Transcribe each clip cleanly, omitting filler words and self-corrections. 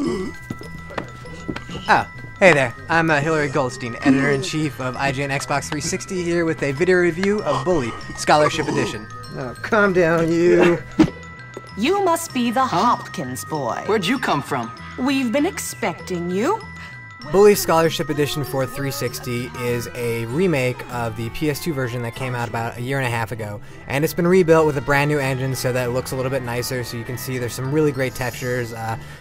Oh, hey there. I'm Hillary Goldstein, Editor-in-Chief of IGN Xbox 360, here with a video review of Bully, Scholarship Edition. Oh, calm down, you. You must be the Hopkins boy. Where'd you come from? We've been expecting you. Bully Scholarship Edition for 360 is a remake of the PS2 version that came out about a year and a half ago, and it's been rebuilt with a brand new engine so that it looks a little bit nicer. So you can see there's some really great textures,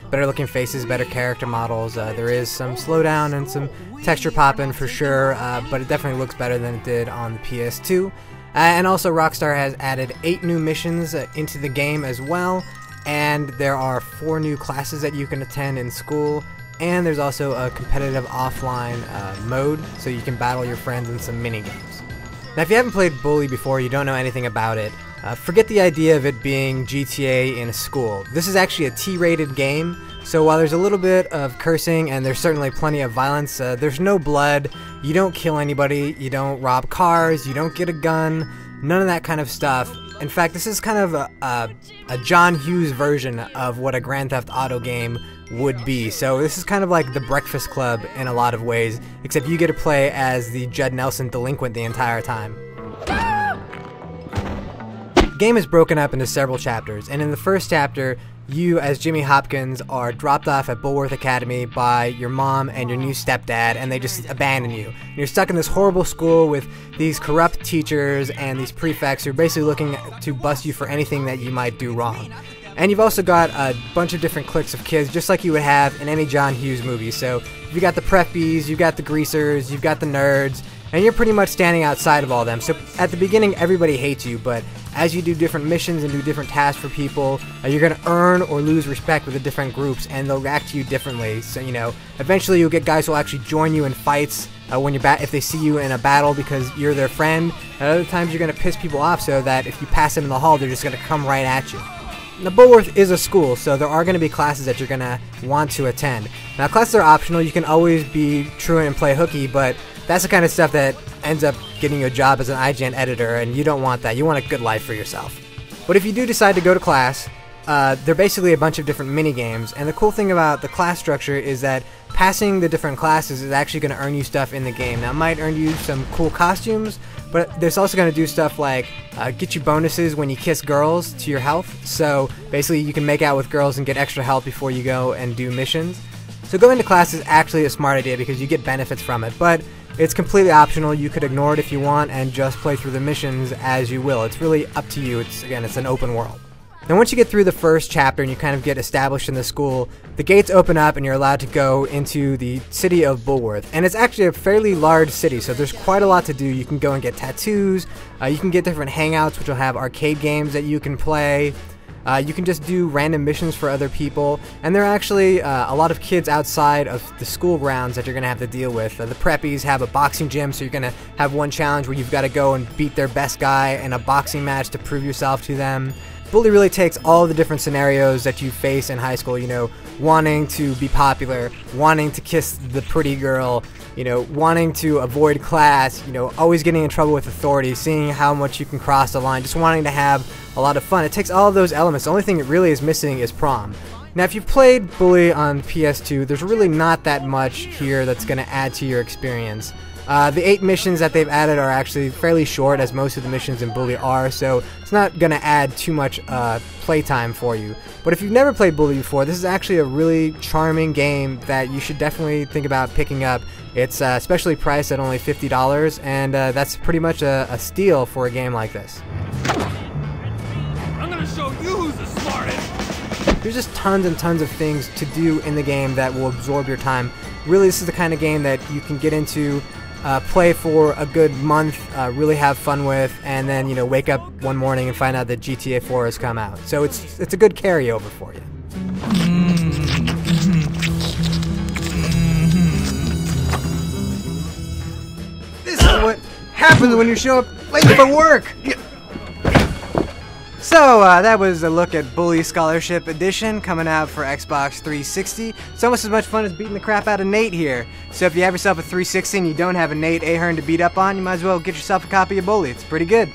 better looking faces, better character models. There is some slowdown and some texture popping for sure, but it definitely looks better than it did on the PS2. And also Rockstar has added 8 new missions into the game as well, and there are 4 new classes that you can attend in school. And there's also a competitive offline mode, so you can battle your friends in some mini-games. Now, if you haven't played Bully before, you don't know anything about it, forget the idea of it being GTA in a school. This is actually a T-rated game, so while there's a little bit of cursing and there's certainly plenty of violence, there's no blood, you don't kill anybody, you don't rob cars, you don't get a gun, none of that kind of stuff. In fact, this is kind of a John Hughes version of what a Grand Theft Auto game would be. So this is kind of like the Breakfast Club in a lot of ways, except you get to play as the Judd Nelson delinquent the entire time. The game is broken up into several chapters, and in the first chapter, you as Jimmy Hopkins are dropped off at Bullworth Academy by your mom and your new stepdad, and they just abandon you. And you're stuck in this horrible school with these corrupt teachers and these prefects who are basically looking to bust you for anything that you might do wrong. And you've also got a bunch of different cliques of kids, just like you would have in any John Hughes movie. So you got the preppies, you've got the greasers, you've got the nerds, and you're pretty much standing outside of all them. So at the beginning, everybody hates you, but as you do different missions and do different tasks for people, you're going to earn or lose respect with the different groups, and they'll react to you differently. So, you know, eventually you'll get guys who will actually join you in fights when you're if they see you in a battle because you're their friend. At other times, you're going to piss people off so that if you pass them in the hall, they're just going to come right at you. Now, Bullworth is a school, so there are going to be classes that you're going to want to attend. Now, classes are optional. You can always be truant and play hooky, but that's the kind of stuff that ends up getting you a job as an IGN editor, and you don't want that. You want a good life for yourself. But if you do decide to go to class, they're basically a bunch of different mini-games, and the cool thing about the class structure is that passing the different classes is actually going to earn you stuff in the game. Now, it might earn you some cool costumes, but there's also going to do stuff like get you bonuses when you kiss girls to your health. So basically you can make out with girls and get extra health before you go and do missions. So going to class is actually a smart idea because you get benefits from it, but it's completely optional. You could ignore it if you want and just play through the missions as you will. It's really up to you. It's an open world. Now once you get through the first chapter and you kind of get established in the school, the gates open up and you're allowed to go into the city of Bullworth. And it's actually a fairly large city, so there's quite a lot to do. You can go and get tattoos, you can get different hangouts which will have arcade games that you can play. You can just do random missions for other people, and there are actually a lot of kids outside of the school grounds that you're going to have to deal with. The preppies have a boxing gym, so you're going to have one challenge where you've got to go and beat their best guy in a boxing match to prove yourself to them. Bully really takes all the different scenarios that you face in high school, you know, wanting to be popular, wanting to kiss the pretty girl, you know, wanting to avoid class, you know, always getting in trouble with authority, seeing how much you can cross the line, just wanting to have a lot of fun. It takes all of those elements. The only thing it really is missing is prom. Now, if you've played Bully on PS2, there's really not that much here that's going to add to your experience. The 8 missions that they've added are actually fairly short, as most of the missions in Bully are, so it's not going to add too much playtime for you. But if you've never played Bully before, this is actually a really charming game that you should definitely think about picking up. It's specially priced at only $50, and that's pretty much a steal for a game like this. I'm gonna show you who's the smartest! There's just tons and tons of things to do in the game that will absorb your time. Really, this is the kind of game that you can get into, play for a good month, really have fun with, and then, you know, wake up one morning and find out that GTA 4 has come out. So it's a good carryover for you. This is what happens when you show up late for work. So, that was a look at Bully Scholarship Edition coming out for Xbox 360. It's almost as much fun as beating the crap out of Nate here. So if you have yourself a 360 and you don't have a Nate Ahern to beat up on, you might as well get yourself a copy of Bully. It's pretty good.